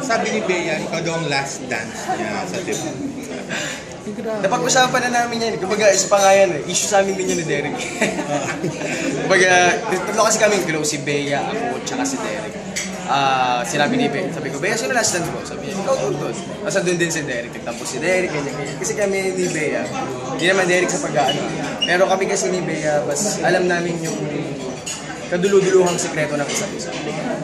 Sabi ni Bea, ikaw daw ang last dance niya sa debut. Napag-usapan na namin yan. Kumbaga, isa pa nga yan eh. Issue sa amin din yun ni Derek. Kumbaga, tatlo kasi kami close, si Bea, ako, tsaka si Derek. Sinabi ni Bea, sabi ko, Bea, sino last dance mo? Sabi niya, ikaw doon. Kasi doon din si Derek. Tapos si Derek, ganyan. Kasi kami ni Bea, hindi naman Derek sa pag-ano. Pero kami kasi ni Bea, mas alam namin yung kaduluduluhang sikreto ng isa't isa.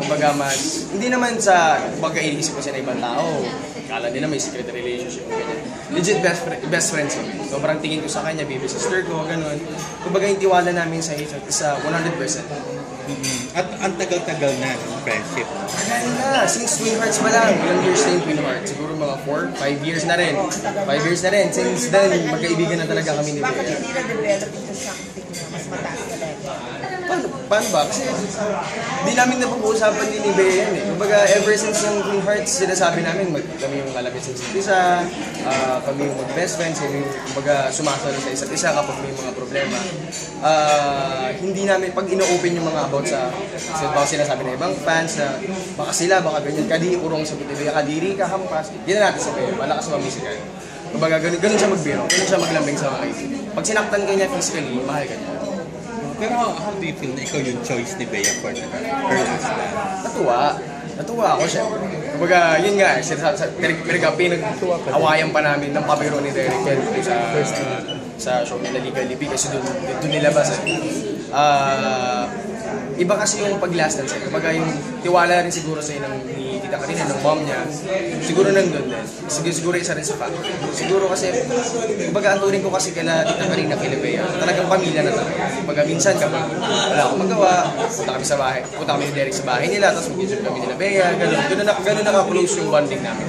Kumbaga mas, hindi naman sa pagka-iisip ko sa ibang tao, kala nila may secret relationship o ganyan. Legit best friends kami. Sobrang tingin ko sa kanya, baby sister ko, gano'n. Kumbaga yung tiwala namin sa isa't isa, 100%. At ang tagal-tagal na ng friendship. Tagal na, since Twin Hearts pa lang. Ilang years na yung Twin Hearts? Siguro mga 4, 5 years na rin. 5 years na rin. Since then, magkaibigan na talaga kami ni Bea. Bakit hindi na-develop into something na mas mataas na level? Paano ba? Kasi hindi namin napag-uusapan din ni Bea yan eh. Kumbaga, ever since yung Twin Hearts, sinasabi namin kami yung malapit sa isa't isa, kami yung mag-best friends, kami yung kumbaga sumasalo sa isa't isa kapag may mga problema. Hindi namin, pag ino-open yung mga about sa baka sinasabi ng ibang fans na baka sila, baka ganyan, kadiri urong sa buti, kadiri ka, hampas, hindi na natin sabihin, malakas mamisigan. Kumbaga, ganun siya magbiro, ganun siya maglambing sa mga kaibigan. Pag sinaktan ka niya physically, mahal ka niya. Pero how do you feel na ikaw yung choice ni Bea for her last dance? Natuwa ako syempre. Kumbaga, yun nga, pinag-awayan pa namin ng pabiro ni Derek sa show nila Legal Lipi kasi doon nilabas. Iba kasi yung pag-last dance. Kumbaga yung tiwala rin siguro sa'yo ni Tita Karina, ng mom niya. Siguro nandun din. Siguro isa rin sa factor. Siguro kasi, kumbaga ang turing ko kasi kala Tita Karina, kila Bea, talagang pamilya na talaga. Kumbaga minsan kapag wala akong magawa, punta kami ni Derek sa bahay nila, tapos mag-isip kami nila Bea, gano'n na ka-close yung bonding namin.